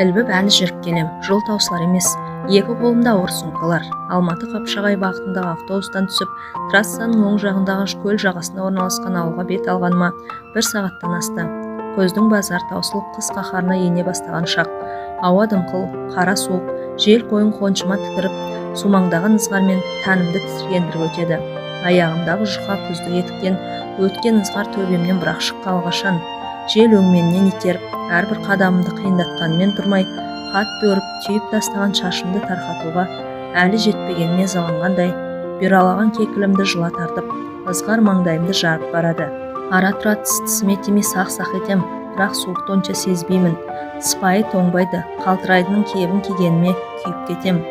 ілбіп әлі жүріп келем, жол таусылар емес. Екі қолымда ауыр сумкалар. Алматы Қапшағай бағытындағы автобустан түсіп, трассаның оң жағындағы көл жағасына орналасқан ауылға бет алғаныма 1 сағаттан асты. Көздің базар таусылып қыс қаһарына ене бастаған шақ. Ауа дымқыл, қара суық, жел қойын қоншыма тікіріп, сумаңдаған ызғармен тәнімді тітіргендіріп өтеді. Аяғымдағы жұқа күзді етіктен өткен ызғар төбемнен бірақ шыққалы қашан. Жел өңменнен итеріп, әрбір қадамымды қиындатқанмен тұрмай, қатты өріп түйіп тастаған шашымды тарқатуға әлі жетпегеніме ызаланғандай, бұйралаған кекілімді жыла тартып, ызғар маңдайымды жарып барады. Ара тұра тісіме тимей сақ-сақ етем, бірақ суықты онша сезбеймін. Сыпайы тоңбайды, қалтырайдының кебін кигеніме күйіп кетем.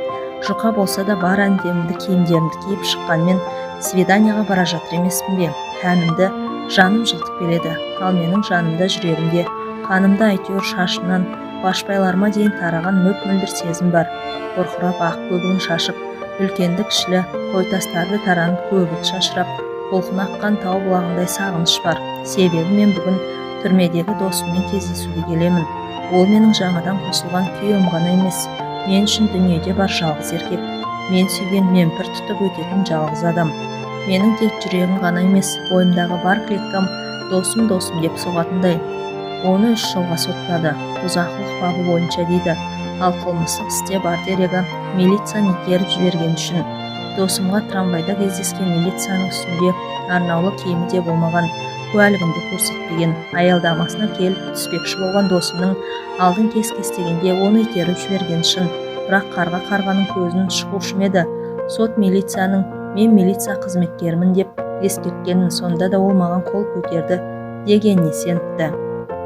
Жұқа болса да бар әндемімді киімдерімді киіп шыққанмен свиданияға бара жатыр емеспін бе? Тәнімді жаным жылтып келеді, ал менің жанымда, жүрегімде, қанымда әйтеуір шашымнан башпайларыма дейін тараған мөп-мөлдір сезім бар. Бұрқырап ақ көбігін шашып, үлкенді-кішілі қойтастарды таранып көбіт шашырап, толқын аққан тау бұлағындай сағыныш бар. Себебі мен бүгін түрмедегі досыммен кездесуге келемін. Ол менің жаңадан қосылған күйеуім ғана емес, мен үшін дүниеде бар жалғыз еркек. Мен сүйген, мен пір тұтып өтетін жалғыз адам. Менің тек жүрегім ғана емес, бойымдағы бар клеткам досым деп соғатындай. Оны 3 жылға соттады, бұзақылық бабы бойынша дейді. Ал қылмыстық істе бар дерегі милицияны итеріп жіберген үшін. Досымға трамвайда кездескен милицияның үстінде арнаулы киімі де болмаған, куәлігінде көрсетпеген. Аялдамасына келіп түспекші болған досымның алдын кес-кестегенде оны итеріп жіберген шын. Бірақ қарға қарғаның көзін шығушы еді. Сот милицияның мен милиция қызметкерімін деп ескерткенін, сонда да ол маған қол көтерді дегеніне сеніпті.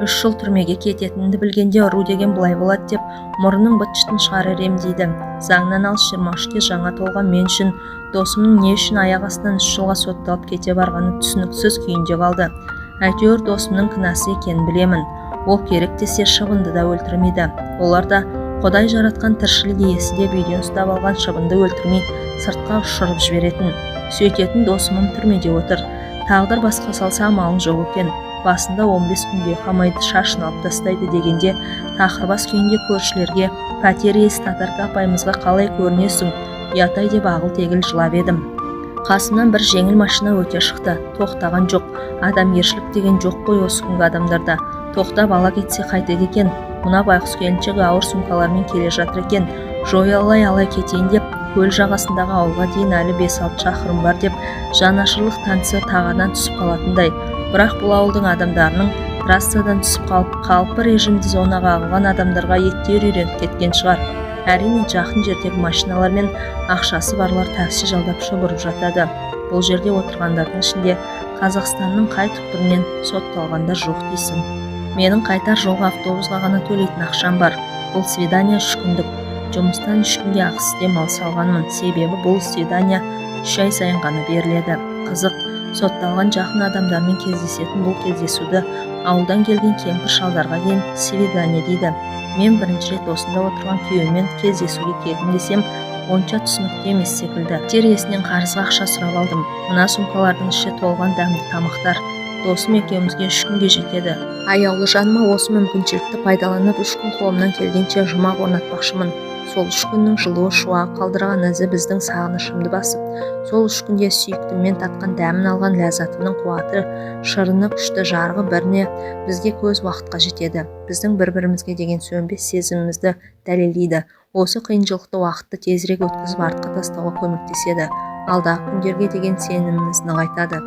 3 жыл түрмеге кететінді білгенде ұру деген былай болады деп мұрынның быт-шытын шығарар ем дейді. Заңнан алыс 23-ке жаңа толған мен үшін досымның не үшін аяқ астынан 3 жылға сотталып кете барғаны түсініксіз күйінде қалды. Әйтеуір досымның кінәсі екенін білемін. Ол керек десе шыбынды да өлтірмейді. Олар да Құдай жаратқан тіршілік иесі деп үйден ұстап алған шыбынды өлтірмей сыртқа ұшырып жіберетін. Сөйтетін досымым түрмеде отыр. Тағдыр басқа салса амалың жоқ екен. Басында 15 күнге қамайды, шашын алып тастайды дегенде тақырбас күйінде көршілерге пәтер иесі Татарка апайымызға қалай көрінесің, ұятай деп ағыл-тегіл жылап едім. Қасымнан бір жеңіл машина өте шықты. Тоқтаған жоқ. Адамгершілік деген жоқ қой осы күнгі адамдарда. Тоқтап ала кетсе қайтеді екен. Мына байқұс келіншегі ауыр сумкалармен келе жатыр екен. Жоялай кетейін деп, көл жағасындағы ауылға дейін әлі 5-6 шақырым бар деп, жанашырлық танысы тағадан түсіп қалатындай. Бірақ бұл ауылдың адамдарының трассадан түсіп қалыпы режимді зонаға ағылған адамдарға еттер үйреніп кеткен шығар. Әрине жақын жердегі машиналар мен ақшасы барлар такси жалдап шұбырып жатады. Бұл жерде отырғандардың ішінде Қазақстанның қай түкпірінен сотталғандар жоқ дейсің. Менің қайтар жолға автобусқа ғана төлейтін ақшам бар. Бұл свидания 3 күндік. Жұмыстан 3 күнге ақысы демалыс алғанмын. Себебі бұл свидания 3 ай сайын ғана беріледі. Қызық, сотталған жақын адамдармен кездесетін бұл кездесуді ауылдан келген кемпір шалдарға дейін свидания дейді. Мен бірінші рет осында отырған күйеумен кездесуге келдім десем, онша түсінікті емес секілді. Тересінен қарызға ақша сұрап алдым. Мына сумкалардың іші толған дәмді тамақтар. Досым екеумізге 3 күнге жетеді. Аяулы жаныма осы мүмкіншілікті пайдаланып 3 күн қолымнан келгенше жұмақ орнатпақшымын. Сол 3 күннің жылуы шуағы қалдырған ізі біздің сағынышымды басып, сол 3 күнде сүйіктіммен татқан дәмін алған ләззатымның қуаты, шырыны күшті жарығы біріне бізге көз уақытқа жетеді. Біздің бір-бірімізге деген сөнбес сезімімізді дәлелдейді. Осы қиыншылықты уақытты тезірек өткізіп артқа тастауға көмектеседі. Алдағы күндерге деген сенімімізді нығайтады.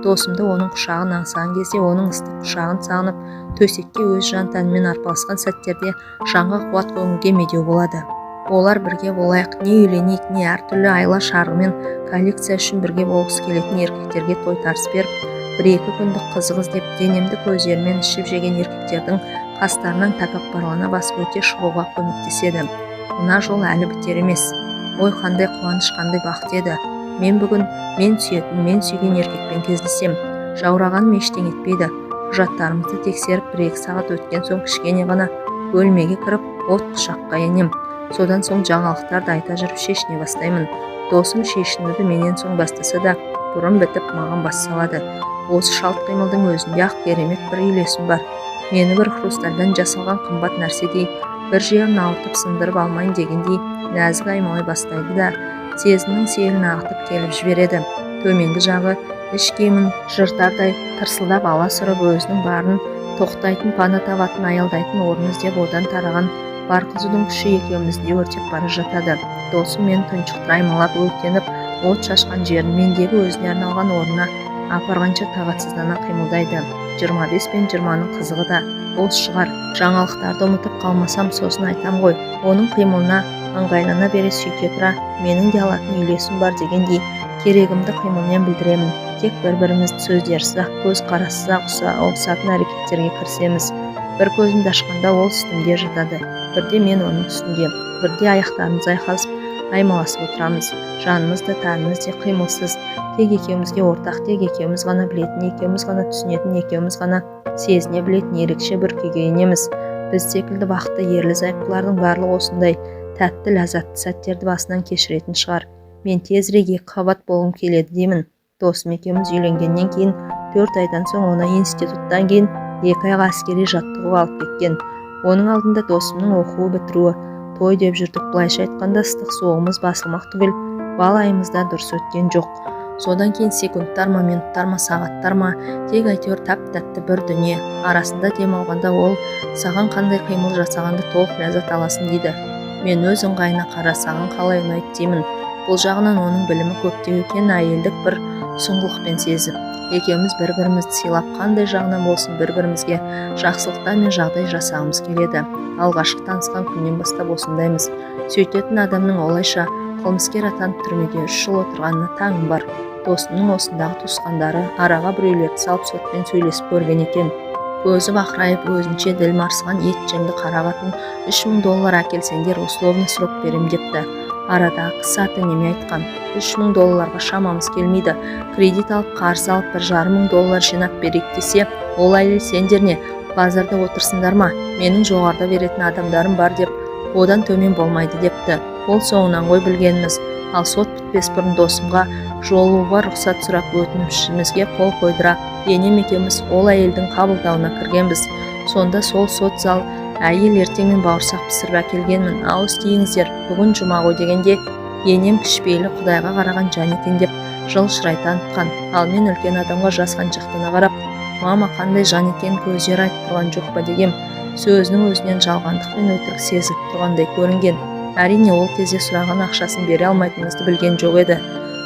Досымды оның құшағын аңсаған кезде оның ыстық құшағын сағынып, төсекке өз жан-тәнімен арпалысқан сәттерде жанға қуат көңілге медеу болады. Олар бірге болайық, не үйленейік, не әртүрлі айла шарғымен коллекция үшін бірге болғысы келетін еркектерге той тарс беріп, 1-2 күндік қызық іздеп, денемді көздерімен ішіп жеген еркектердің қастарынан тәкаппарлана басып өте шығуға көмектеседі. Мына жол әлі бітер емес. Ой, қандай қуаныш, қандай бақыт еді. Мен бүгін мен сүйетін, мен сүйген еркекпен кездесем. Жаурағаным ештеңе етпейді. Құжаттарымызды тексеріп 1-2 сағат өткен соң кішкене ғана бөлмеге кіріп, от құшаққа енем. Содан соң жаңалықтарды айта жүріп шешіне бастаймын. Досым шешінуді менен соң бастаса да, бұрын бітіп маған бас салады. Осы шалт қимылдың өзінде ақ керемет бір үйлесім бар. Мені бір хрустальдан жасалған қымбат нәрседей бір жерін ауыртып сындырып алмайын дегендей нәзік аймалай бастайды да сезімнің селін ағытып келіп жібереді. Төменгі жағы іш киімін жыртардай тырсылдап ала сұрып өзінің барын тоқтайтын, пана табатын, аялдайтын орын іздеп одан тараған бар қызудың күші екеумізді өртеп бара жатады. Досым мені тұншықтыра аймалап өртеніп от шашқан жерін мендегі өзіне арналған орнына апарғанша тағатсыздана қимылдайды. 25 пен 20-ның қызығы да ол шығар. Жаңалықтарды ұмытып қалмасам сосын айтам ғой. Оның қимылына ыңғайлана бере сүйте тұра менің де алатын үйлесім бар дегендей керегімді қимылмен білдіремін. Тек бір-бірімізді сөздерсіз-ақ, көз қарасыз-ақ ұқсатын әрекеттерге кірісеміз. Бір көзімді ашқанда ол үстімде жатады, бірде мен оның үстінде, бірде аяқтарымыз айқасып аймаласып отырамыз. Жанымыз да тәніміз де қимылсыз, тек екеумізге ортақ, тек екеуміз ғана білетін, екеуміз ғана түсінетін, екеуміз ғана сезіне білетін ерекше бір күйге енеміз. Біз секілді бақытты ерлі-зайыптылардың барлығы осындай тәтті, ләззатты сәттерді басынан кешіретін шығар. Мен тезірек екі қабат болғым келеді деймін. Досым екеуміз үйленгеннен кейін 4 айдан соң оны институттан кейін 2 айға әскери жаттығуға алып кеткен. Оның алдында досымның оқуы бітіруі, той деп жүрдік. Былайша айтқанда ыстық соғымыз басылмақ түгел бал айымызда дұрыс өткен жоқ. Содан кейін секундтар ма, минуттар ма, сағаттар ма, тек әйтеуір тәп-тәтті бір дүние. Арасында демалғанда ол саған қандай қимыл жасағанды толық ләззат аласын дейді. Мен өз ыңғайына қара, саған қалай ұнайды деймін. Бұл жағынан оның білімі көптеу екен, әйелдік бір сұңғылықпен сезіп. Екеуміз бір-бірімізді сыйлап, қандай жағынан болсын бір-бірімізге жақсылықтар мен жағдай жасағымыз келеді. Алғашқы танысқан күннен бастап осындаймыз. Сөйтетін адамның олайша қылмыскер атанып түрмеге 3 жыл отырғанына таңым бар. Досымның осындағы туысқандары араға біреулерді салып сотпен сөйлесіп көрген екен. Көзі бақырайып, өзінше діл марсыған ет жеңді қара қатын $3000 әкелсеңдер условный срок берем депті. Арадағы кісі неме айтқан, $3000 шамамыз келмейді, кредит алып қарыз алып $1,500 жинап берейік десе, ол әйел сендер не, базарда отырсыңдар ма, менің жоғарда беретін адамдарым бар деп, одан төмен болмайды депті. Ол соңынан ғой білгеніміз. Ал сот бітпес бұрын досымға жолуға рұқсат сұрап өтінішімізге қол қойдыра, енем екеуміз ол әйелдің қабылдауына кіргенбіз. Сонда сол сот зал әйел ертеңмен бауырсақ пісіріп әкелгенмін, ауыз тиіңіздер, бүгін жұма ғой дегенде, енем кішіпейлі Құдайға қараған жан екен деп жыл шырай танытқан. Ал мен үлкен адамға жасқаншақтана қарап, мама қандай жан екен көздері айтып тұрған жоқ па дегем, сөзінің өзінен жалғандық пен өтірік сезіліп тұрғандай көрінген. Әрине ол кезде сұраған ақшасын бере алмайтынымызды білген жоқ еді.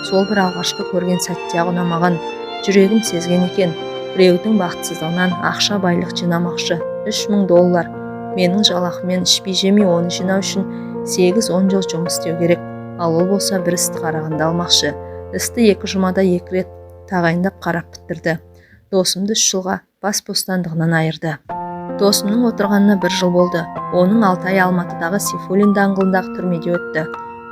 Сол бір алғашқы көрген сәтте-ақ ұнамаған. Жүрегім сезген екен, біреудің бақытсыздығынан ақша байлық жинамақшы. $3000. Менің жалақымен ішпей жемей оны жинау үшін 8-10 жыл жұмыс істеу керек. Ал ол болса бір істі қарағанда алмақшы. Істі 2 жұмада 2 рет тағайындап қарап бітірді. Досымды 3 жылға бас бостандығынан айырды. Досымның отырғанына 1 жыл болды. Оның 6 ай Алматыдағы Сейфуллин даңғылындағы түрмеде өтті.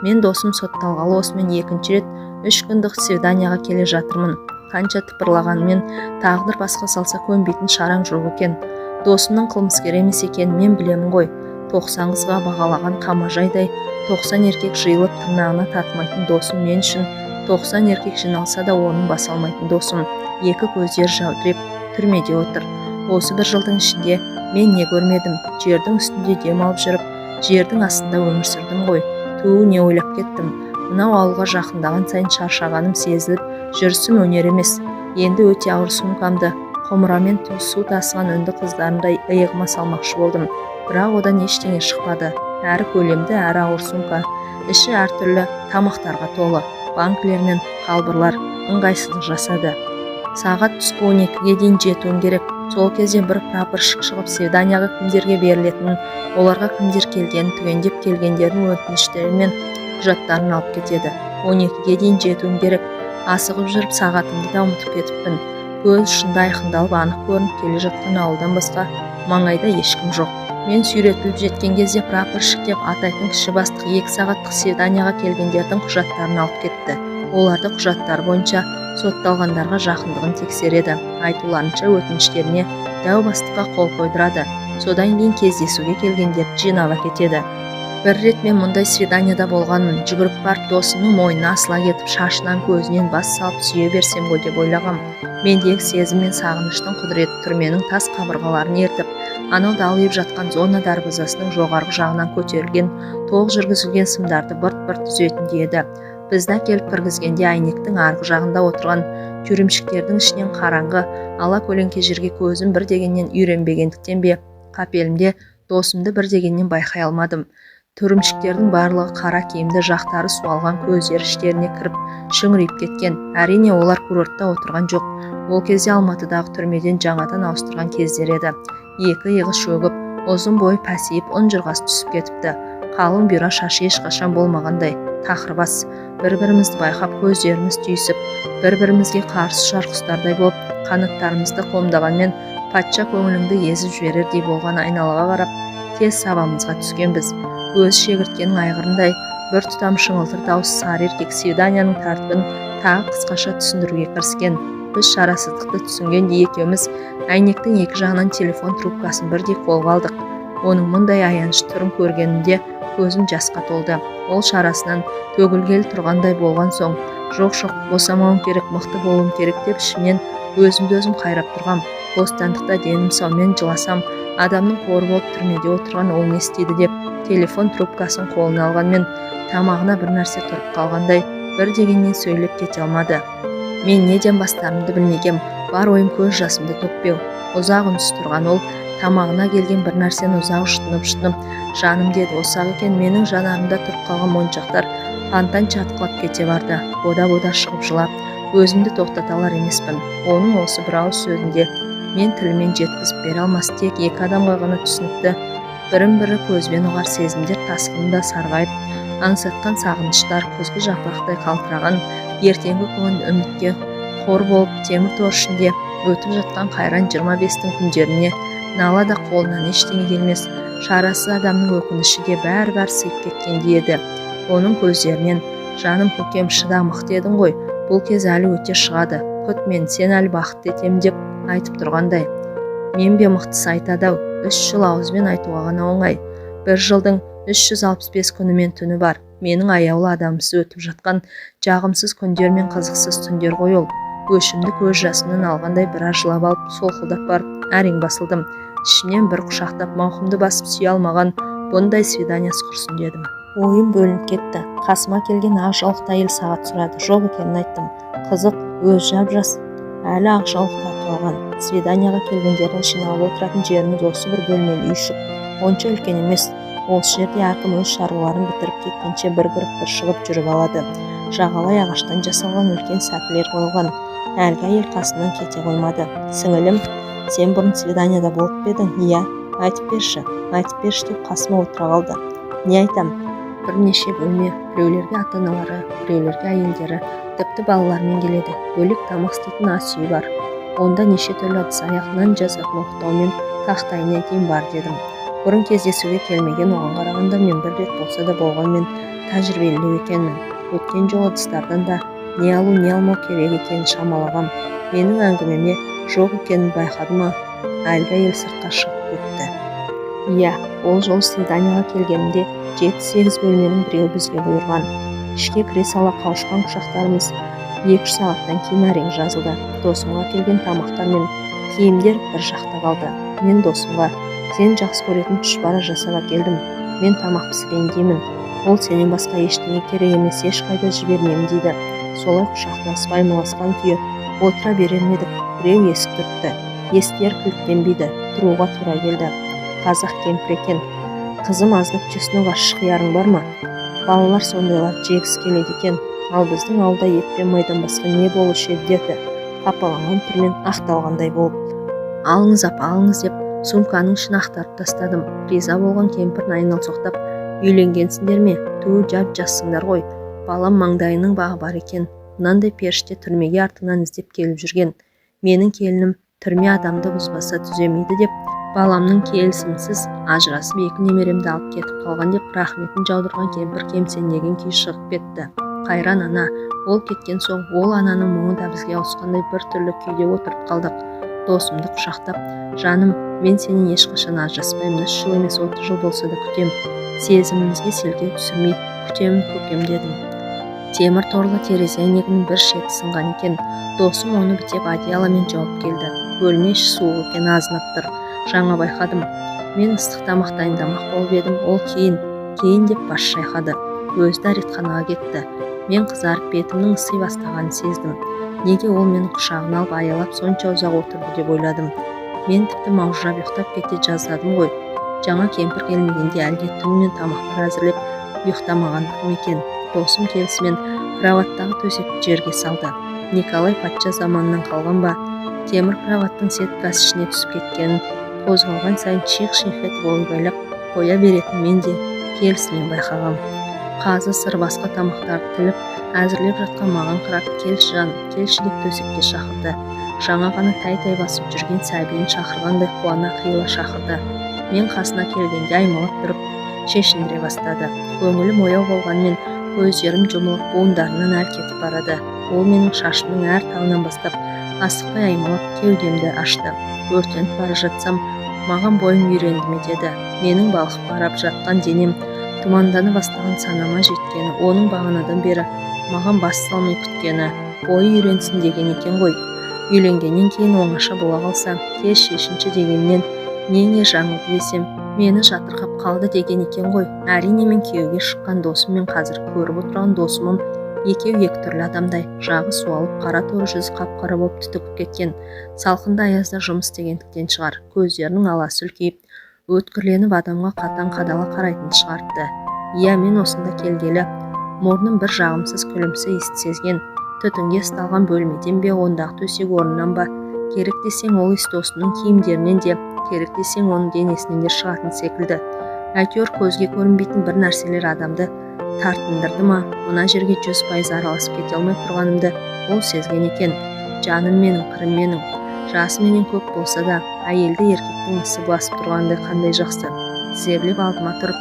Мен досым сотталғалы осымен 2-ші рет 3 күндік свиданияға келе жатырмын. Қанша тыпырлағанмен тағдыр басқа салса көнбейтін шараң жоқ екен. Досымның қылмыскер емес екенін мен білемін ғой. 90 қызға бағалаған қамажайдай 90 еркек жиылып тырнағына татымайтын досым мен үшін 90 еркек жиналса да оның баса алмайтын досым. 2 көздер жаудыреп түрмеде отыр. Осы 1 жылдың ішінде мен не көрмедім. Жердің үстінде дем алып жүріп, жердің астында өмір сүрдім ғой. Не ойлап кеттім. Мынау ауылға жақындаған сайын шаршағаным сезіліп, жүрісім өнер емес. Енді өте ауыр сумкамды құмырамен су тасыған үнді қыздарындай иығыма салмақшы болдым. Бірақ одан ештеңе шықпады. Әрі көлемді, әрі ауыр сумка. Іші әртүрлі тамақтарға толы. Банкілер мен қалбырлар ыңғайсыздық жасады. Сағат түскі 12-ге дейін жетуім керек. Сол кезде бір прапорщик шығып свиданияға кімдерге берілетінін, оларға кімдер келгенін түгендеп келгендердің өтініштері мен құжаттарын алып кетеді. 12-ге дейін жетуім керек. Асығып жүріп сағатымды да ұмытып кетіппін. Көз ұшында айқындалып анық көрініп келе жатқан ауылдан басқа маңайда ешкім жоқ. Мен сүйретіліп жеткен кезде прапорщик деп атайтын кіші бастық 2 сағаттық свиданияға келгендердің құжаттарын алып кетті. Оларды құжаттар бойынша сотталғандарға жақындығын тексереді. Айтуларынша өтініштеріне дәу бастыққа қол қойдырады. Содан кейін кездесуге келгендерді жинап әкетеді. Бір рет мен мұндай свиданияда болғанмын. Жүгіріп барып досымның мойнына асыла кетіп, шашынан көзінен бас салып сүйе берсем ғой деп ойлағам. Мендегі сезім мен сағыныштың құдіреті түрменің тас қабырғаларын ертіп, Анау далиып жатқан зона дарбазасының жоғарғы жағынан көтерілген, толық жүргізілген сымдарды бырт-бырт түзетінде еді. Бізді әкеліп кіргізгенде әйнектің арғы жағында отырған түйремшіктердің ішінен қараңғы, ала көлеңке жерге көзім бір дегеннен үйренбегендіктен бе, қапелімде досымды бір дегеннен байқай алмадым. Түрімшіктердің барлығы қара киімді, жақтары суалған, көздері іштеріне кіріп шүңірейіп кеткен. Әрине олар курортта отырған жоқ. Ол кезде Алматыдағы түрмеден жаңадан ауыстырған кездер еді. Екі иығы шөгіп, ұзын бойы пәсейіп, ұнжырғасы түсіп кетіпті. Қалың бұйра шашы ешқашан болмағандай тақырбас. Бір-бірімізді байқап, көздеріміз түйісіп, бір-бірімізге қарсы шарқұстардай болып, қанаттарымызды қомдағанмен патша көңіліңді езіп жіберердей болған айналаға қарап, тез сабамызға түскенбіз. Өз шегірткенің айғырындай бір тұтам шыңылтыр дауыс сары еркек свиданияның тәртібін тағы қысқаша түсіндіруге кіріскен. Біз шарасыздықты түсінгенде екеуміз әйнектің екі жағынан телефон трубкасын бірдей қолға алдық. Оның мұндай аянышты түрін көргенімде көзім жасқа толды. Ол шарасынан төгілгелі тұрғандай болған соң, жоқ, босамауым керек, мықты болуым керек деп ішімнен өзімді өзім қайрап тұрғам. Бостандықта денім саумен жыласам, адамның қоры болып түрмеде отырған ол не істейді деп, телефон трубкасын қолына алғанмен тамағына бір нәрсе тұрып қалғандай бір дегеннен сөйлеп кете алмады. Мен неден бастарымды білмегем, бар ойым көз жасымды төкпеу. Ұзақ үнсіз тұрған ол тамағына келген бір нәрсені ұзақ жұтынып, жаным деді. Осақ екен, менің жанарымда тұрып қалған моншақтар қантан чатқылап кете барды. Бода шығып жылап, өзімді тоқтата алар емеспін. Оның осы бір ауыз сөзінде мен тілмен жеткізіп бере алмас, тек екі адамға ғана түсінікті, бірін-бірі көзбен ұғар сезімдер тасқынында сарғайып, аңсатқан сағыныштар күзгі жапырақтай қалтыраған, ертеңгі күн үмітке қор болып темір тор ішінде өтіп жатқан қайран 25-тің күндеріне нала да қолынан ештеңе келмес, шарасыз адамның өкініші де бәрі сыйып кеткендей еді. Оның көздерінен жаным көкем шыда, мықты едің ғой, бұл кез әлі өте шығады, күт мен, сен әлі бақытты етем деп айтып тұрғандай. Мен бе мықтысы айтады-ау, 3 жыл ауызбен айтуға ғана оңай. 1 жылдың 365 күні мен түні бар. Менің аяулы адамсыз өтіп жатқан жағымсыз күндер мен қызықсыз түндер ғой ол. Өшімді көз жасымнан алғандай біраз жылап алып, солқылдап барып әрең басылдым. Ішімнен бір құшақтап мауқымды басып сүйе алмаған бұндай свиданиясы құрсын дедім. Ойым бөлініп кетті. Қасыма келген ақ жаулықты әйел сағат сұрады. Жоқ екенін айттым. Қызық, өз жап-жас, әлі ақ жаулықты тартып алған. Свиданияға келгендердің жиналып отыратын жеріміз осы бір бөлмелі үйшік. Онша үлкен емес. Осы жерде әркім өз шаруаларын бітіріп кеткенше бір шығып жүріп алады. Жағалай ағаштан жасалған үлкен сәкілер қойылған. Әлгі әйел қасынан кете қоймады. Сіңілім, сен бұрын свиданияда болып едің? Иә, айтып берші деп қасыма отыра қалды. Не айтам? Бірнеше бөлме, біреулерге ата-аналары, біреулерге әйелдері, тіпті балалармен келеді. Бөлек тамақ істейтін ас үйі бар. Онда неше түрлі ыдыс-аяқ, жазатын оқтаумен тақтайына дейін бар дедім. Бұрын кездесуге келмеген, оған қарағанда мен бір рет болса да болғанмен тәжірибелі екенмін. Өткен жолы ыдыстардан да не алу не алмау керек екенін шамалағам. Менің әңгімеме жоқ екенін байқады ма? Әлгі әйел сыртқа шығып кетті. Иә, ол жол свиданияға келгенімде 7-8 бөлменің біреуі бізге бұйырған. Ішке кіре сала қауышқан құшақтарымыз 2 сағаттан кейін әрең жазылды. Досымға келген тамақтар мен киімдер бір жақта қалды. Мен досымға, сен жақсы көретін тұшпара жасап әкелдім. Мен тамақ пісірейін деймін. Ол сенен басқа ештеңе керек емес, ешқайда жібермеймін дейді. Солай құшақтасып аймаласқан күйі отыра берер едік. Біреу есік түртті. Естияр кілттенбейді. Тұруға тура келді. Қазақ кемпір екен. Қызым, аздап жесінің ащы қиярың бар ма? Балалар сондайлар жегісі келеді екен. Ал біздің ауылда ет пен майдан басқа не болушы еді деді. Қапаланған түрмен ақталғандай болып. Алыңыз апа, алыңыз деп сумканың ішін ақтарып тастадым. Риза болған кемпірін айналсоқтап, үйленгенсіңдер ме? Ту, жап-жассыңдар ғой. Балам маңдайының бағы бар екен. Мынандай періште түрмеге артынан іздеп келіп жүрген. Менің келінім түрме адамды бұзбаса түземейді деп, баламның келісімсіз ажырасып 2 немеремді алып кетіп қалған деп рахметін жаудырған кемпір кемсеңдеген күй шығып кетті. Қайран ана, ол кеткен соң ол ананың мұңы да бізге ауысқандай бір түрлі күйде отырып қалдық. Досымды құшақтап, жаным, мен сенен ешқашан ажыраспаймын, 3 жыл емес 30 жыл болса да күтем. Сезімімізге селкеу түсірмей күтемін көкем дедім. Темір торлы терезе әйнегінің бір шеті сынған екен. Досым оны бітеп одеяламен жауып келді. Бөлме іші суық екен, азынап тұр. жаңа байқадым. Мен ыстық тамақ дайындамақ болып едім, ол кейін деп бас шайқады. Өзі дәретханаға кетті. Мен қызарып бетімнің ыси бастағанын сездім. Неге ол мені құшағына алып аялап сонша ұзақ отырды деп ойладым. Мен тіпті маужырап ұйықтап кете жаздадым ғой. Жаңа кемпір келмегенде әлде түнімен тамақтар әзірлеп ұйықтамаған кім екен? Досым келісімен кроваттағы төсекті жерге салды. Николай патша заманынан қалған ба? Темір кроваттың сеткасы ішіне түсіп кеткенін, қозғалған сайын шиқ-шиқ етіп ойбайлап қоя беретін мен де келісімен байқағам. Қазы сыр басқа тамақтарды тіліп әзірлеп жатқан маған қарап, келші жаным, келші деп төсекке шақырды. Жаңа ғана тай-тай басып жүрген сәбиін шақырғандай қуана қиыла шақырды. Мен қасына келгенде аймалап тұрып шешіндіре бастады. Көңілім ояу болғанмен көздерім жұмылып буындарынан әл кетіп барады. Ол менің шашымның әр талынан бастап асықпай аймалап кеудемді ашты. Өртеніп бара жатсам, маған бойың үйренді ме деді. Менің балқып барып жатқан денем тұмандана бастаған санама жеткені, оның бағанадан бері маған бас салмай күткені бойы үйренсін деген екен ғой. Үйленгеннен кейін оңаша бола қалса, тез шешінші дегеннен не жаңылды десем, мені жатырқап қалды деген екен ғой. Әрине мен күйеуге шыққан досым мен қазір көріп отырған досымым екеу екі түрлі адамдай. Жағы суалып, қара торы жүзі қап-қара болып түтігіп кеткен. Салқында аязда жұмыс істегендіктен шығар. Көздерінің аласы үлкейіп, өткірленіп адамға қатаң қадала қарайтын шығарыпты. Иә, мен осында келгелі мұрным бір жағымсыз күлімсі иіс сезген. Түтінге ұсталған бөлмеден бе, ондағы төсек орнынан ба? Керек десең ол иіс досының киімдерінен де, керек десең оның денесінен де шығатын секілді. Әйтеуір көзге көрінбейтін бір нәрселер адамды тартындырды ма? Мына жерге 100% араласып кете алмай тұрғанымды ол сезген екен. Жаным менің, қырым менің. Жасы менен көп болса да, әйелді еркектің ісі басып тұрғандай қандай жақсы. Тізерлеп алдыма тұрып,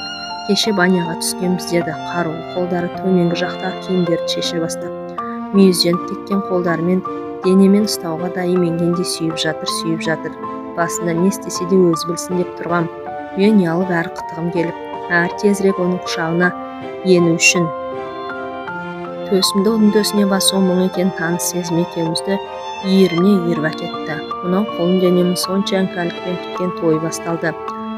кеше баняға түскенбіз деді. Қарулы қолдары төменгі жақтағы киімдерді шеше бастап, мүйізденіп кеткен қолдарымен денемен ұстауға да именгенде сүйіп жатыр. Басында не істесе де өзі білсін деп тұрғам. Мен ұялып әрі қытығым келіп, әрі тезірек оның құшағына ену үшін. Төсімді оның төсіне басуы мұң екен таныс сезім екеумізді үйіріп әкетті. Мынау қолын денемін сонша іңкәрлікпен күткен тойы басталды.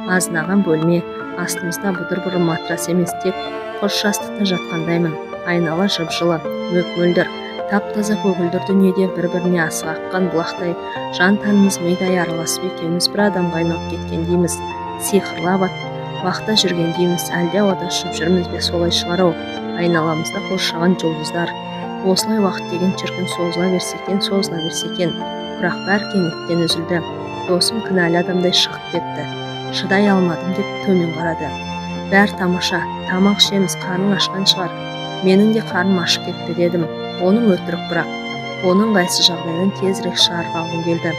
Азынаған бөлме, астымызда бұдыр-бұдыр матрас емес, тек қос жастықта жатқандаймын. Айнала жып-жылы, мөп-мөлдір, тап-таза көгілдір дүниеде бір-біріне асыға аққан бұлақтай, жан тәніміз мидай араласып екеуміз бір адамға айналып кеткендейміз. Сиқырлап уақытта жүргендейміз, әлде адасып жүрміз бе, солай шығар-ау. Айналамызда қоршаған жұлдыздар. Осылай уақыт деген шіркін созыла берсе екен, бірақ бәрі кенеттен үзілді. Досым кінәлі адамдай шығып кетті. Шыдай алмадым деп төмен қарады. Бәрі тамаша, тамақ ішеміз, қарның ашқан шығар. Менің де қарным ашып кетті дедім. Оның өтірік, бірақ оның қайсы жағдайдан тезірек шығарып алғым келді.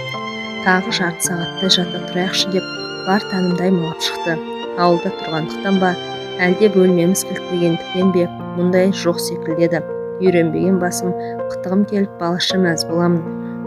Тағы жарты сағаттай жата тұрайықшы деп бар тәнімді аймалап шықты. Ауылда тұрғандықтан ба, әлде бөлмеміз кілттегендіктен бе, мұндай жоқ секілдеді. Үйренбеген басым, қытығым келіп балаша мәз боламын.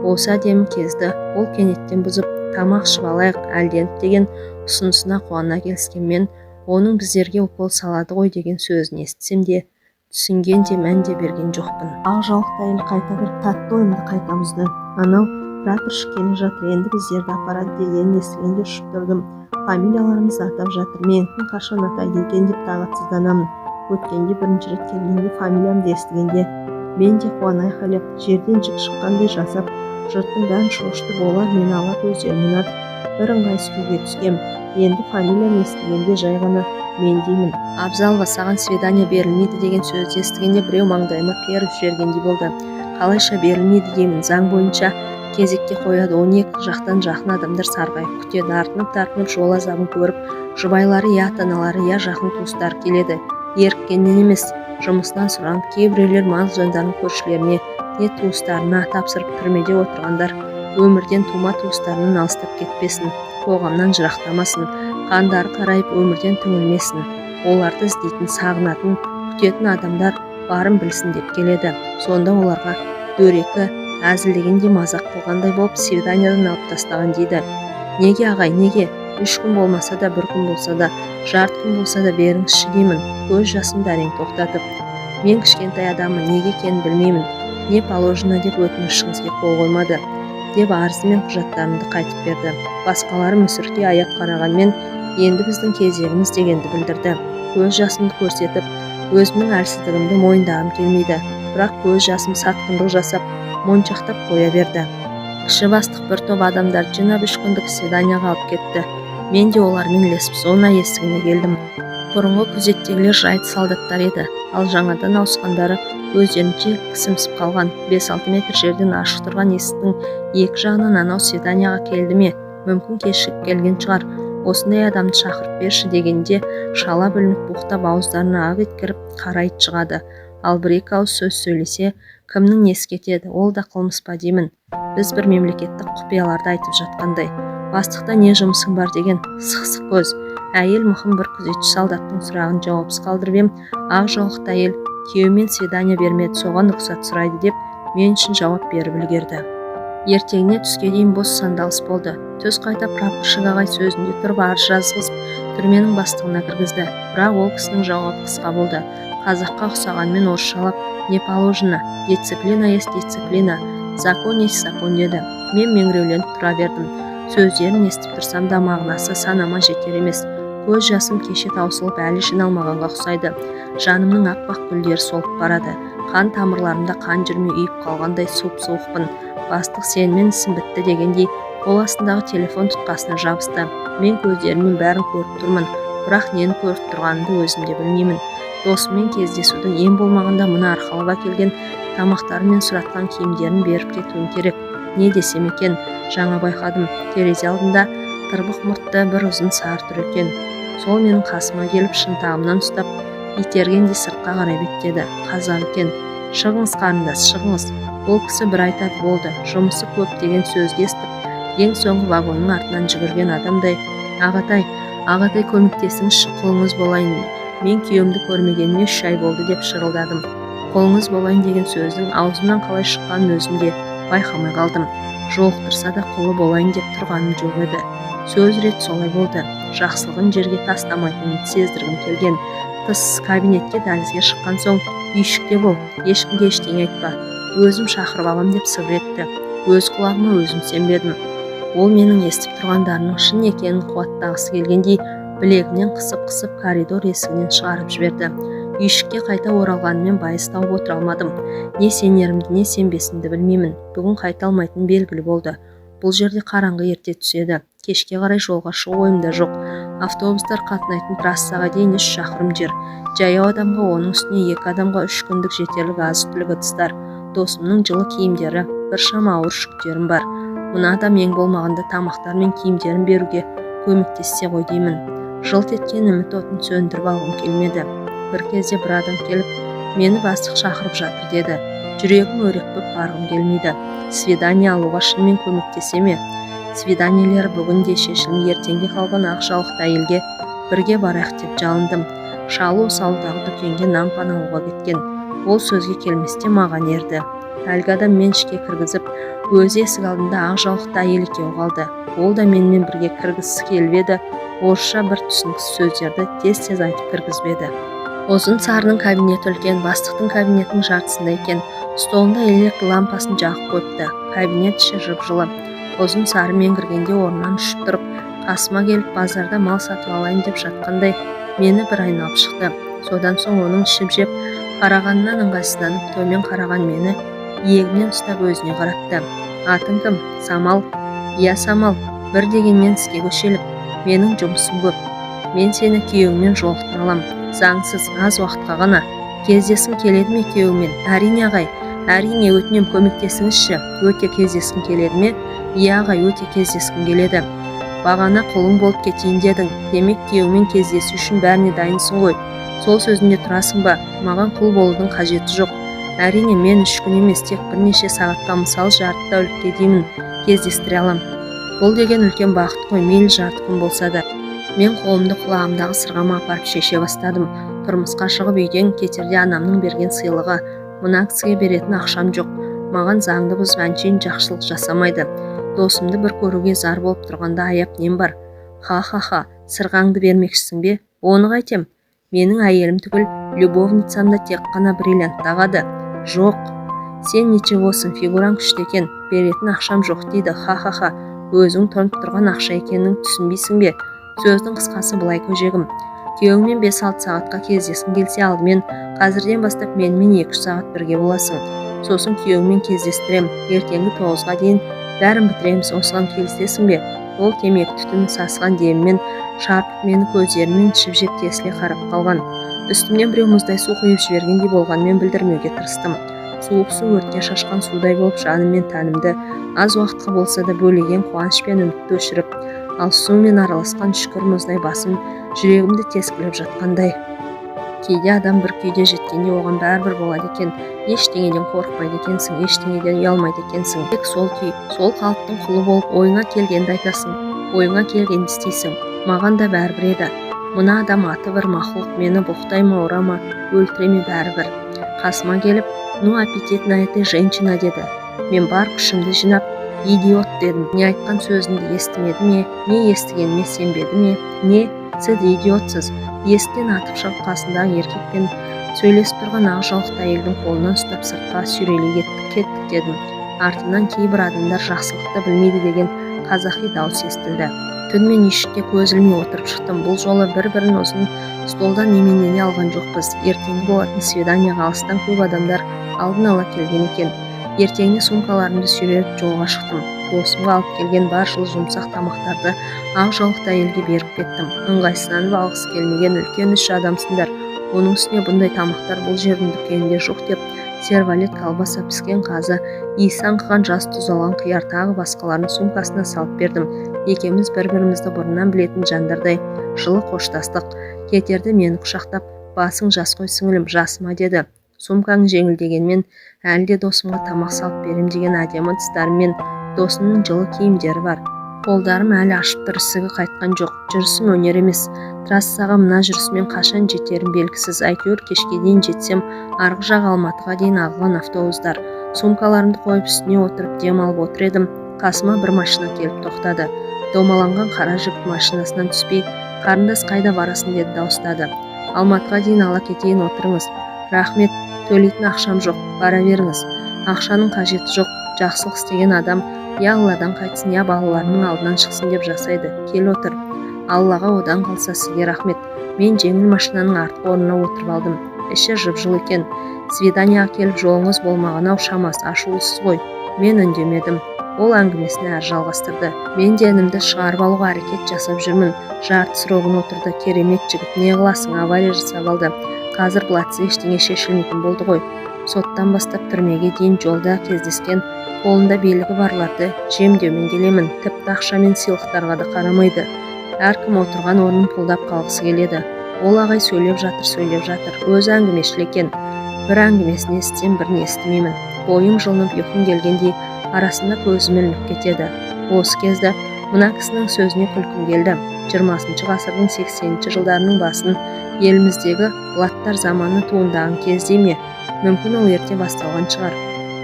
Осы әдемі кезді ол кенеттен бұзып, тамақ ішіп алайық әлденіп деген ұсынысына қуана келіскенмен, оның біздерге укол салады ғой деген сөзін естісем де, түсінген де мән де берген жоқпын. Ақ жаулықты әйел қайта кіріп татты ойымды қайта бұзды. Анау прапорщик келе жатыр, енді біздерді апарады дегенін естігенде ұшып тұрдым. Фамилияларымыз атап жатыр, менікін қашан атайды екен деп тағатсызданамын. Өткенде бірінші рет келгенде фамилиямды естігенде мен де қуана айқайлап, жерден жік шыққандай жасап, жұрттың бәрін шошытып, олар мені ала көздерімен атып бір ыңғайсыз күйге түскем. Енді фамилиямды естігенде жай ғана мен деймін. Абзалова, саған свидание берілмейді деген сөзді естігенде біреу маңдайыма періп жібергендей болды. Қалайша берілмейді деймін, заң бойынша кезекке қояды. 12 жақтан жақын адамдар сарғайып күтеді. Артынып жол азабын көріп, жұбайлары я ата-аналары я жақын туыстар келеді. Еріккеннен емес, жұмыстан сұранып, кейбіреулер маңыз жандарын көршілеріне не туыстарына тапсырып, түрмеде отырғандар өмірден тума туыстарынан алыстап кетпесін, қоғамнан жырақтамасын, қандары қарайып өмірден түңілмесін. Оларды іздейтін, сағынатын, күтетін адамдар барын білсін деп келеді. Сонда оларға дөрекі, әзілдегенде мазақ қылғандай болып свиданиядан алып тастаған дейді. Неге ағай, неге? 3 күн болмаса да, 1 күн болса да, жарты күн болса да беріңізші деймін. Көз жасымды әрең тоқтатып. Мен кішкентай адаммын, неге екенін білмеймін. Не положено деп өтінішіңізге қол қоймады. деп арызы мен құжаттарымды қайтып берді. Басқалары мүсіркей аяп қарағанмен енді біздің кезегіміз дегенді білдірді. Көз жасымды көрсетіп, өзімнің әлсіздігімді мойындағым келмейді. Бірақ көз жасым сатқындық жасап, моншақтап қоя берді. Кіші бастық бір топ адамдар жинап 3 күндік свиданияға алып кетті. Мен де олармен ілесіп зона есігіне келдім. Бұрынғы күзеттегілер жайт солдаттар еді, ал жаңадан ауысқандары өздерінше кісімсіп қалған. 5-6 метр жерден ашық тұрған есіктің екі жағынан анау свиданияға келді ме? Мүмкін кешігіп келген шығар. Осындай адамды шақырып берші дегенде шала бүлініп боқтап ауыздарына ақ ит кіріп қара ит шығады. Ал бір-екі ауыз сөз сөйлесе, кімнің несі кетеді, ол да қылмыс па деймін. Біз бір мемлекеттік құпияларды айтып жатқандай. Бастықта не жұмысың бар деген сықсық көз. Әйел мұқым бір күзетші солдаттың сұрағын жауапсыз қалдырып ем, ақ жаулықты әйел күйеуімен свидания бермеді, соған рұқсат сұрайды деп мен үшін жауап беріп үлгерді. Ертеңіне түске дейін бос сандалыс болды. Түс қайта прапорщик ағай сөзінде тұрып арыз жазғызып түрменің бастығына кіргізді. Бірақ ол кісінің жауабы қысқа болды. Қазаққа ұқсағанмен орысшалап не положено, дисциплина есть дисциплина, закон есть закон деді. Мен меңірейленіп тұра бердім. Сөздерін естіп тұрсам да мағынасы санама жетер емес. Көз жасым кеше таусылып әлі жиналмағанға ұқсайды. Жанымның аппақ гүлдері солып барады. Қан тамырларымда қан жүрмей үйіп қалғандай суық-суықпын. Бастық сенімен ісім бітті дегендей қол астындағы телефон тұтқасына жабысты. Мен көздеріммен бәрін көріп тұрмын, бірақ нені көріп тұрғанымды өзім де білмеймін. Досыммен кездесудің ең болмағанда мына арқалып әкелген тамақтары мен сұратқан киімдерін беріп кетуім керек. Не десем екен, жаңа байқадым, терезе алдында тырбық мұртты бір ұзын сары тұр екен. Сол менің қасыма келіп шынтағымнан ұстап, итергендей сыртқа қарай беттеді. Қазақ екен. Шығыңыз қарындас, шығыңыз. Ол кісі бір айтады болды, жұмысы көп деген сөзді естіп, ең соңғы вагонның артынан жүгірген адамдай, ағатай көмектесіңізші, қолыңыз болайын. Мен күйеуімді көрмегеніме 3 ай болды деп шырылдадым. Қолыңыз болайын деген сөздің аузымнан қалай шыққанын өзімде байқамай қалдым. Жолықтырса да құлы болайын деп тұрғаным жоқ еді. Сөз рет солай болды. Жақсылығын жерге тастамайтынын сездіргім келген. Тыс кабинетке дәлізге шыққан соң, үйшікте бол, ешкімге ештеңе айтпа. Өзім шақырып алам деп сыбыр етті. Өз құлағыма өзім сенбедім. Ол менің естіп тұрғандарының шын екенін қуаттағысы келгендей білегінен қысып коридор есігінен шығарып жіберді. Үйшікке қайта оралғанымен байыз тауып отыра алмадым. Не сенерімді, не сенбесімді білмеймін. Бүгін қайта алмайтын белгілі болды. Бұл жерде қараңғы ерте түседі. Кешке қарай жолға шығу ойымда жоқ. Автобустар қатынайтын трассаға дейін 3 шақырым жер. Жаяу адамға, оның үстіне 2 адамға 3 күндік жетерлік азық-түлік ыдыстар. Досымның жылы киімдері, біршама ауыр жүктерім бар. Мына адам ең болмағанда тамақтар мен киімдерін беруге көмектессе ғой деймін. Жылт еткен үміт отын сөндіріп алғым келмеді. Бір кезде бір адам келіп, мені бастық шақырып жатыр деді. Жүрегім өрекпіп барғым келмейді. Свидания алуға шынымен көмектесе ме? Свиданиялар бүгін де шешілмей ертеңге қалған ақ жаулықты әйелге бірге барайық деп жалындым. Шалы осы ауылдағы дүкенге нан-пан алуға кеткен. Ол сөзге келместе маған ерді. Әлгі адам мен ішке кіргізіп, өзі есік алдында ақ жаулықты әйел екеуі қалды. Ол да менімен бірге кіргізгісі келіп еді, орысша бір түсініксіз сөздерді тез айтып кіргізбеді. Ұзын сарының кабинеті үлкен, бастықтың кабинетінің жартысында екен. Столында электр лампасын жағып қойыпты. Кабинет іші жып-жылы. Ұзын сары мен кіргенде орнынан ұшып тұрып, қасыма келіп базарда мал сатып алайын деп жатқандай мені бір айналып шықты. Содан соң оның ішіп-жеп қарағанынан ыңғайсызданып төмен қараған мені иегімнен ұстап өзіне қаратты. Атың кім? Самал. Иә, Самал. Бір дегеннен іске көшелік. Менің жұмысым көп. Мен сені күйеуіңмен жолықтыра алам. Заңсыз, аз уақытқа ғана. Кездескім келеді ме күйеуіңмен? Әрине ағай. Әрине, өтінем көмектесіңізші. Өте кездескім келеді ме? Иә ағай, өте кездескім келеді. Бағана құлың болып кетейін дедің. Демек күйеуіңмен кездесу үшін бәріне дайынсың ғой. Сол сөзінде тұрасың ба? Маған құл болудың қажеті жоқ. Әрине, мен 3 күн емес, тек бірнеше сағатқа, мысалы жарты тәулікке деймін кездестіре алам. Бұл деген үлкен бақыт қой, мейлі жарты күн болса да. Мен қолымды құлағымдағы сырғама апарып шеше бастадым. Тұрмысқа шығып үйден кетерде анамның берген сыйлығы. Мына кісіге беретін ақшам жоқ. Маған заңды бұзып әншейін жақсылық жасамайды. Досымды бір көруге зар болып тұрғанда аяп нем бар? Ха-ха-ха, сырғаңды бермекшісің бе? Оны қайтем? Менің әйелім түгіл, любовницамда тек қана бриллиант тағады. Жоқ, сен ничегосың, фигураң күшті екен. беретін ақшам жоқ дейді. Ха-ха-ха, өзің тонып тұрған ақша екенін түсінбейсің бе? Сөздің қысқасы былай көжегім. Күйеуіңмен 5-6 сағатқа кездескің келсе алдымен қазірден бастап менімен 2 сағат бірге боласың. Сосын күйеуіңмен кездестірем. Ертеңгі 9-ға дейін бәрін бітіреміз. Осыған келісесің бе? Ол темекі түтінін сасыған демімен шарпып мені көздерінен ішіп жеп тесіле қарап қалған. Үстімнен біреу мұздай су құйып жібергендей болғанмен білдірмеуге тырыстым. Суық су өртке шашқан судай болып жаным мен тәнімді аз уақытқа болса да бөлеген қуаныш пен үмітті өшіріп, ал сумен араласқан шүкір мұздай басым жүрегімді тескілеп жатқандай. Кейде адам бір күйде жеткенде оған бәрібір болады екен. Ештеңеден қорықпайды екенсің, ештеңеден ұялмайды екенсің. Тек сол күй, сол қалыптың құлы болып ойыңа келгенді айтасың, ойыңа келгенді істейсің. Маған да бәрібір еді. Мына адам аты бір мақұлық, мені боқтай ма, ұра ма, өлтіре ме бәрібір. Қасыма келіп, ну аппетит на этой женщина деді. Мен бар күшімді жинап, идиот дедім. Не айтқан сөзімді естімеді ме, не естігеніме сенбеді ме, не сіз идиотсыз. Есіктен атып шығып қасындағы еркекпен сөйлесіп тұрған ақ жаулықты әйелдің қолынан ұстап сыртқа сүйрелей кеттік дедім. Артымнан кейбір адамдар жақсылықты білмейді деген қазақи дауыс естілді. Түнмен үйшікте көз ілмей отырып шықтым. Бұл жолы бір-бірін ұзын столдан неменене алған жоқпыз. Ертеңгі болатын свиданияға алыстан көп адамдар алдын ала келген екен. Ертеңіне сумкаларымды сүйреліп жолға шықтым. Досымға алып келген бар жылы жұмсақ тамақтарды ақ жаулықты әйелге беріп кеттім. Ыңғайсызданып алғысы келмеген үлкен 3 адамсыңдар. Оның үстіне бұндай тамақтар бұл жердің дүкенінде жоқ деп сервалет, колбаса, піскен қазы, иісі аңқыған жас тұздалған қияр тағы басқаларын сумкасына салып бердім. Екеуміз бір-бірімізді бұрыннан білетін жандардай жылы қоштастық. Кетерде мені құшақтап, басың жас қой сіңілім, жасыма деді. Сумкаң жеңілдегенмен әлі де досымға тамақ салып берем деген әдемі тыстарымен досының жылы киімдері бар. Қолдарым әлі ашып тұр, ісігі қайтқан жоқ. Жүрісім өнер емес. Трассаға мына жүрісімен қашан жетерім белгісіз. Әйтеуір кешке дейін жетсем, арғы жақ Алматыға дейін ағылған автобустар. Сумкаларымды қойып үстіне отырып дем алып отыр едім. Қасыма бір машина келіп тоқтады. Домаланған қара жігіт машинасынан түспей, қарындас қайда барасың деді дауыстады. Алматыға дейін ала кетейін, отырыңыз. Рахмет, төлейтін ақшам жоқ, бара беріңіз. Ақшаның қажеті жоқ. Жақсылық істеген адам я Алладан қайтсын, я балаларының алдынан шықсын деп жасайды. Кел отыр. Аллаға одан қалса сізге рахмет. Мен жеңіл машинаның артқы орнына отырып алдым. Іші жып-жылы екен. Свиданияға келіп жолыңыз болмаған-ау, шамасы ашулысыз ғой. Мен үндемедім. Ол әңгімесін әрі жалғастырды. Мен денімді шығарып алуға әрекет жасап жүрмін. Жарты сұрағын отырды. Керемет жігіт, не қыласың, авария жасап алды. Қазір бұлатсыз ештеңе шешілмейтін болды ғой. Соттан бастап түрмеге дейін жолда кездескен қолында белгі барларды жемдеумен келемін. Тіпті ақша мен сыйлықтарға да қарамайды. Әркім отырған орнын пұлдап қалғысы келеді. Ол ағай сөйлеп жатыр. Өзі әңгімешіл екен. Бір әңгімесін естісем, бірін естімеймін. Бойым жылынып, ұйқым келгендей арасында көзім ілініп кетеді. Осы кезде мына кісінің сөзіне күлкім келді. 20 ғасырдың 80 жылдарының басын еліміздегі бұлаттар заманы туындаған кезде ме? Мүмкін ол ерте басталған шығар.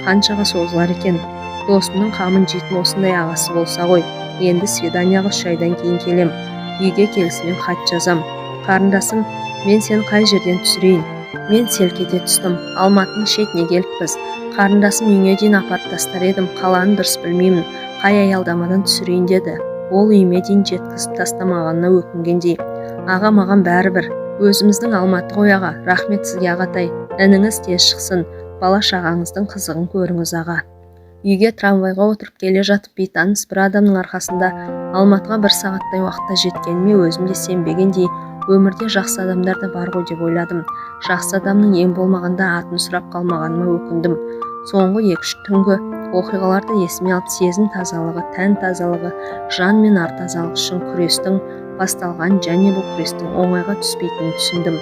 Қаншаға созылар екен. Досымның қамын жейтін осындай ағасы болса ғой. Енді свиданияға 3 айдан кейін келем. Үйге келісімен хат жазам. Қарындасым, мен сені қай жерден түсірейін? Мен селк ете түстім. Алматының шетіне келіппіз. Қарындасым үйіңе дейін апарып тастар едім. Қаланы дұрыс білмеймін. Қай аялдамадан түсірейін деді. Ол үйіме дейін жеткізіп тастамағанына өкінгендей. Аға, маған бәрібір. Өзіміздің Алматы ғой аға. Рахмет сізге ағатай. Ініңіз тез шықсын. Бала шағаңыздың қызығын көріңіз аға. Үйге трамвайға отырып келе жатып бейтаныс бір адамның арқасында Алматыға 1 сағаттай уақытта жеткеніме өзімде сенбегендей, өмірде жақсы адамдар да бар ғой деп ойладым. Жақсы адамның ең болмағанда атын сұрап қалмағаныма өкіндім. Соңғы 2-3 түнгі оқиғаларды есіме алып сезім тазалығы, тән тазалығы, жан мен ар тазалығы үшін күрестің басталған және бұл күрестің оңайға түспейтінін түсіндім.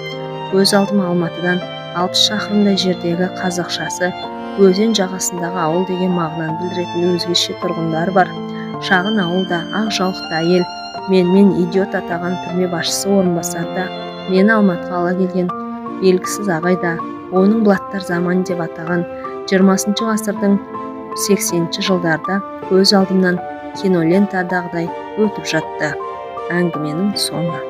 Көз алдыма Алматыдан 60 шақырымдай жердегі қазақшасы, өзен жағасындағы ауыл деген мағынаны білдіретін өзгеше тұрғындар бар. Шағын ауылда ақ жаулықты әйел, мен идиот атаған түрме басшысы орынбасарда, мені Алматыға ала келген белгісіз ағай да, оның бұлаттар заманы деп атаған 20 ғасырдың 80 жылдарда көз алдымнан кинолентадағыдай өтіп жатты. Әңгіменің соңы.